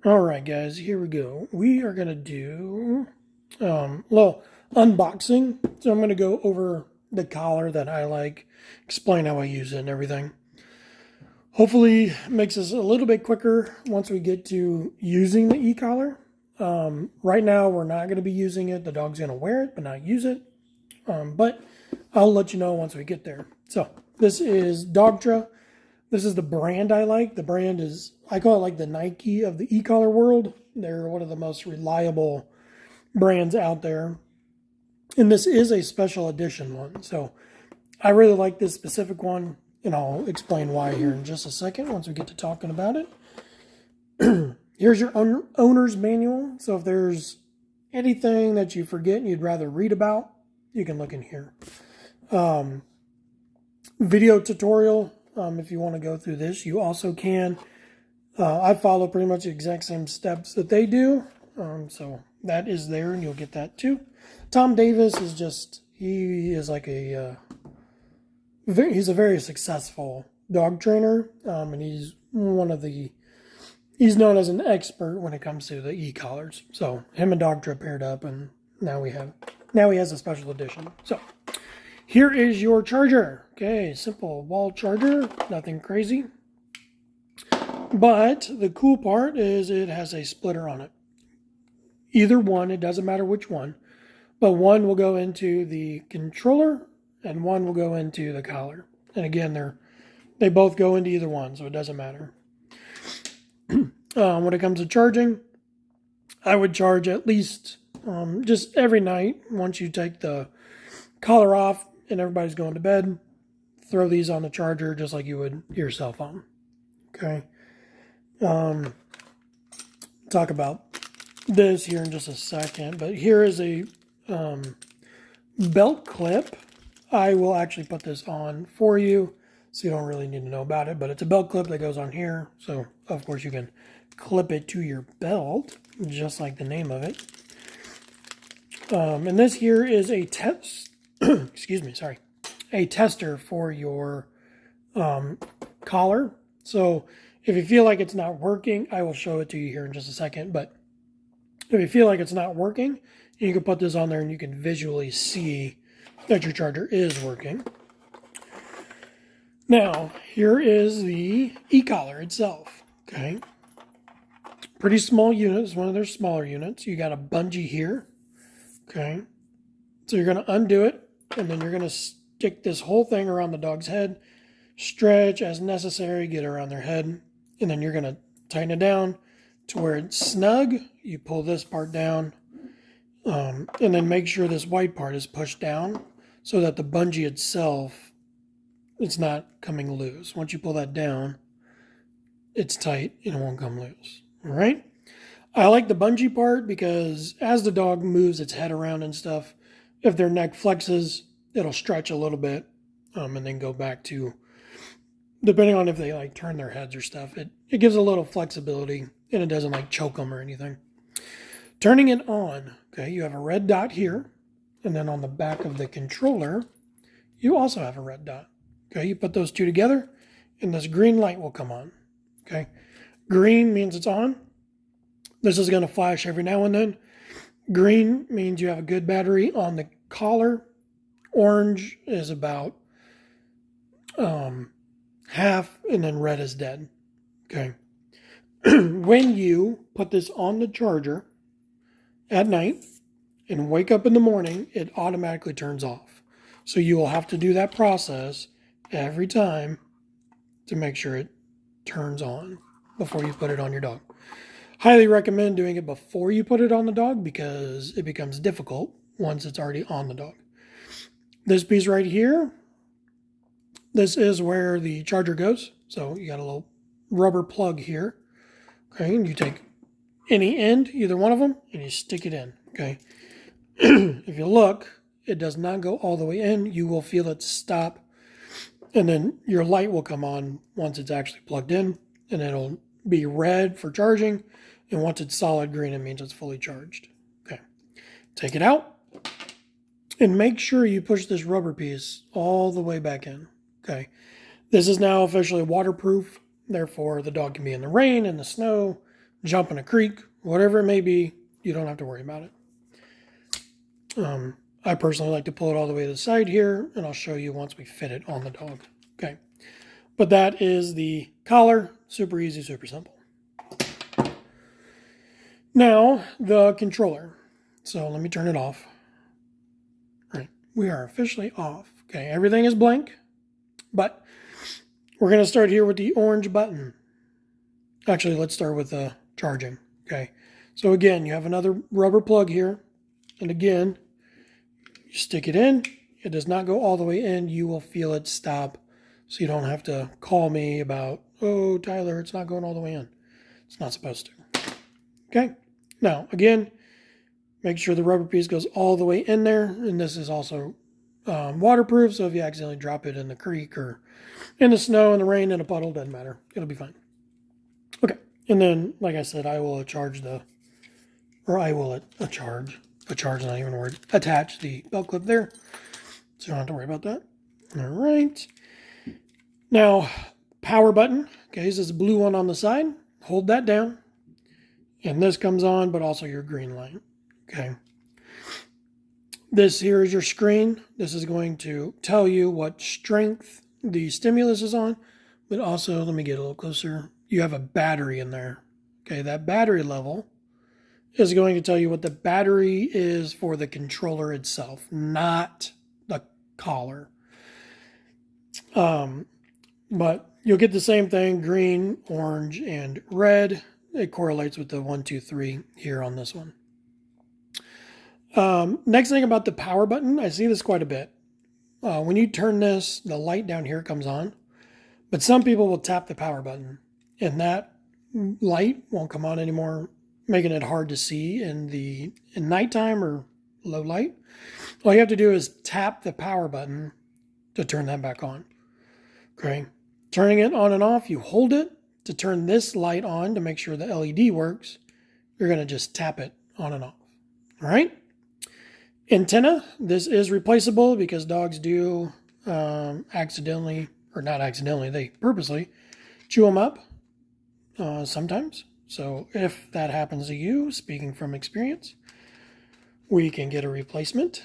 All right, guys, here we go. We are going to do a little unboxing. So I'm going to go over the collar that I like, explain how I use it and everything. Hopefully, it makes us a little bit quicker once we get to using the e-collar. Right now, we're not going to be using it. The dog's going to wear it, but not use it. But I'll let you know once we get there. So this is Dogtra. This is the brand I like. The brand is, I call it like the Nike of the e-collar world. They're one of the most reliable brands out there. And this is a special edition one. So I really like this specific one, and I'll explain why here in just a second once we get to talking about it. Here's your owner's manual. So if there's anything that you forget and you'd rather read about, you can look in here. Video tutorial. If you want to go through this, you also can. I follow pretty much the exact same steps that they do. So that is there, and you'll get that too. Tom Davis is just, he is like he's a very successful dog trainer. And he's he's known as an expert when it comes to the e-collars. So him and Dogtra paired up, and now he has a special edition. So here is your charger. Okay, simple wall charger, nothing crazy. But the cool part is it has a splitter on it. Either one, it doesn't matter which one, but one will go into the controller and one will go into the collar. And again, they both go into either one, so it doesn't matter. When it comes to charging, I would charge at least just every night once you take the collar off and everybody's going to bed. Throw these on the charger just like you would your cell phone. Okay. Talk about this here in just a second, but here is a belt clip. I will actually put this on for you, so you don't really need to know about it, but it's a belt clip that goes on here. So of course you can clip it to your belt, just like the name of it. And this here is a test, excuse me, sorry, a tester for your collar. So if you feel like it's not working, I will show it to you here in just a second, but if you feel like it's not working, you can put this on there and you can visually see that your charger is working. Now, here is the e-collar itself, okay? Pretty small unit. It's one of their smaller units. You got a bungee here, okay? So you're going to undo it, and then you're going to stick this whole thing around the dog's head, stretch as necessary, get around their head, and then you're going to tighten it down to where it's snug. You pull this part down, and then make sure this white part is pushed down so that the bungee itself, it's not coming loose. Once you pull that down, it's tight and it won't come loose. All right. I like the bungee part because as the dog moves its head around and stuff, if their neck flexes, it'll stretch a little bit, and then go back to, depending on if they like turn their heads or stuff, it gives a little flexibility and it doesn't like choke them or anything. Turning it on, okay, you have a red dot here, and then on the back of the controller, you also have a red dot. Okay, you put those two together, and this green light will come on. Okay, green means it's on. This is going to flash every now and then. Green means you have a good battery on the collar. Orange is about half, and then red is dead. Okay. When you put this on the charger at night and wake up in the morning, it automatically turns off. So you will have to do that process every time to make sure it turns on before you put it on your dog. Highly recommend doing it before you put it on the dog because it becomes difficult once it's already on the dog. This piece right here, this is where the charger goes. So you got a little rubber plug here. Okay, and you take any end, either one of them, and you stick it in. Okay. If you look, it does not go all the way in. You will feel it stop, and then your light will come on once it's actually plugged in, and it'll be red for charging, and once it's solid green, it means it's fully charged. Okay. Take it out, and make sure you push this rubber piece all the way back in. Okay. This is now officially waterproof. Therefore, the dog can be in the rain, in the snow, jump in a creek, whatever it may be, you don't have to worry about it. I personally like to pull it all the way to the side here, and I'll show you once we fit it on the dog. Okay, but that is the collar. Super easy, super simple. Now, the controller. So let me turn it off. All right, we are officially off. Okay, everything is blank, but we're going to start here with the orange button. Actually, let's start with the charging. Okay, so again, you have another rubber plug here, and again, you stick it in. It does not go all the way in. You will feel it stop, so you don't have to call me about, oh, Tyler, it's not going all the way in. It's not supposed to. Okay, now again, make sure the rubber piece goes all the way in there, and this is also waterproof, so if you accidentally drop it in the creek or in the snow, in the rain, in a puddle, doesn't matter. It'll be fine. Okay, and then, like I said, I will charge the, or I will charge not even a word, attach the belt clip there, so you don't have to worry about that. All right. Now, power button. Okay, this is a blue one on the side. Hold that down. And this comes on, but also your green light. Okay. This here is your screen. This is going to tell you what strength the stimulus is on, but also, let me get a little closer. You have a battery in there. Okay, that battery level is going to tell you what the battery is for the controller itself, not the collar. But you'll get the same thing, green, orange, and red. It correlates with the 1, 2, 3 here on this one. Next thing about the power button, I see this quite a bit. When you turn this, the light down here comes on, but some people will tap the power button and that light won't come on anymore, making it hard to see in nighttime or low light. All you have to do is tap the power button to turn that back on. Okay. Turning it on and off, you hold it to turn this light on to make sure the LED works. You're going to just tap it on and off. All right. Antenna. This is replaceable because dogs do accidentally, or not accidentally, they purposely chew them up sometimes. So if that happens to you, speaking from experience, we can get a replacement.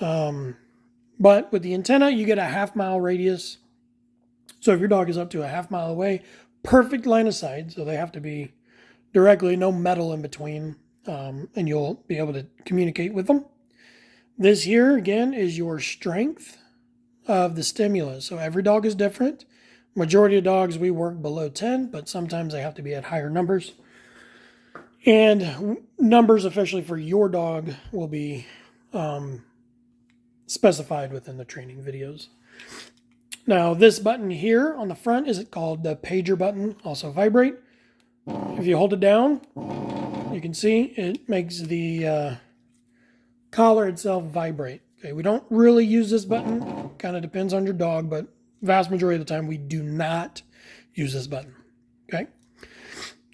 But with the antenna, you get a half-mile radius. So if your dog is up to a half-mile away, perfect line of sight. So they have to be directly, no metal in between, and you'll be able to communicate with them. This here, again, is your strength of the stimulus. So every dog is different. Majority of dogs, we work below 10, but sometimes they have to be at higher numbers. And numbers officially for your dog will be specified within the training videos. Now, this button here on the front is called the pager button, also vibrate. If you hold it down, you can see it makes the collar itself vibrate. Okay, we don't really use this button. Kind of depends on your dog, but vast majority of the time we do not use this button. Okay,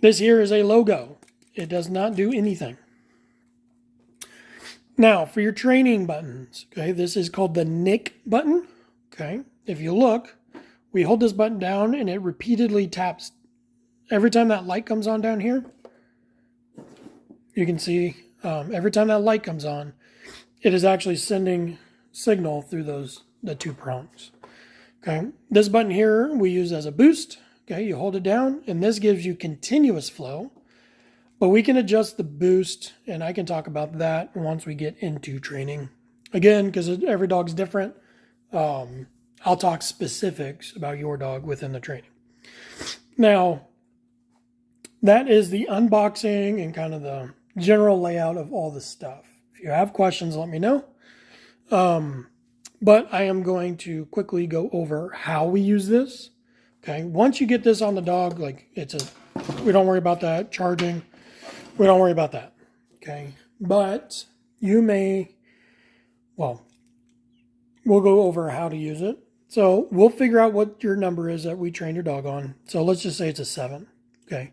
this here is a logo. It does not do anything. Now, for your training buttons, okay, this is called the Nick button. Okay, if you look, we hold this button down and it repeatedly taps. Every time that light comes on down here, you can see every time that light comes on, it is actually sending signal through the two prongs. Okay, this button here we use as a boost. Okay, you hold it down and this gives you continuous flow, but we can adjust the boost and I can talk about that once we get into training. Again, because every dog's different, I'll talk specifics about your dog within the training. Now, that is the unboxing and kind of the general layout of all the stuff. If you have questions, let me know. But I am going to quickly go over how we use this. Okay, once you get this on the dog, like we don't worry about that. Charging, we don't worry about that. Okay, but you may, well, we'll go over how to use it. So we'll figure out what your number is that we train your dog on. So let's just say it's a 7. Okay,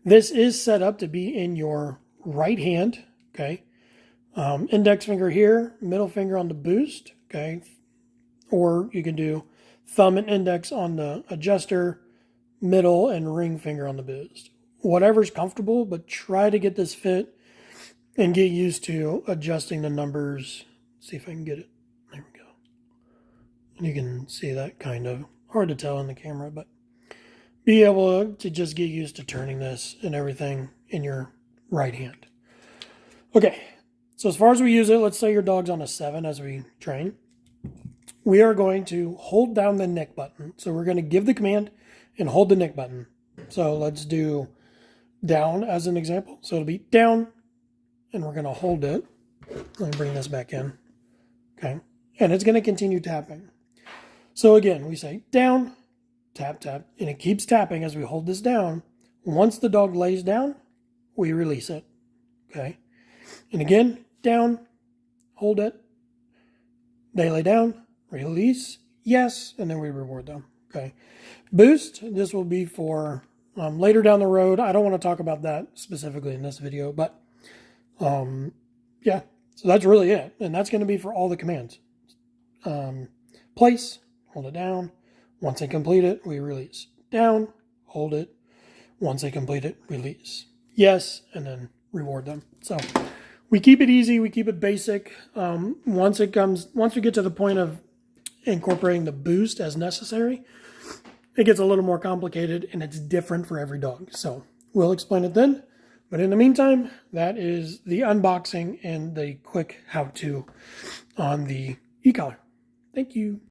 this is set up to be in your right hand. Okay, index finger here, middle finger on the boost. Okay, or you can do thumb and index on the adjuster, middle and ring finger on the boost. whatever's comfortable, but try to get this fit and get used to adjusting the numbers. See if I can get it. There we go. And you can see that kind of hard to tell in the camera, but be able to just get used to turning this and everything in your right hand. Okay, so as far as we use it, let's say your dog's on a 7 as we train. We are going to hold down the nick button. So we're going to give the command and hold the nick button. So let's do down as an example. So it'll be down, and we're going to hold it. Let me bring this back in. Okay, and it's going to continue tapping. So again, we say down, tap, tap, and it keeps tapping as we hold this down. Once the dog lays down, we release it. Okay, and again, down, hold it. They lay down, release, yes, and then we reward them. Okay, boost, this will be for later down the road. I don't want to talk about that specifically in this video, but yeah, so that's really it. And that's going to be for all the commands. Place, hold it down. Once they complete it, we release. Down, hold it. Once they complete it, release. Yes, and then reward them. So we keep it easy. We keep it basic. Once we get to the point of incorporating the boost as necessary, it gets a little more complicated and it's different for every dog. So we'll explain it then. But in the meantime, that is the unboxing and the quick how-to on the e-collar. Thank you.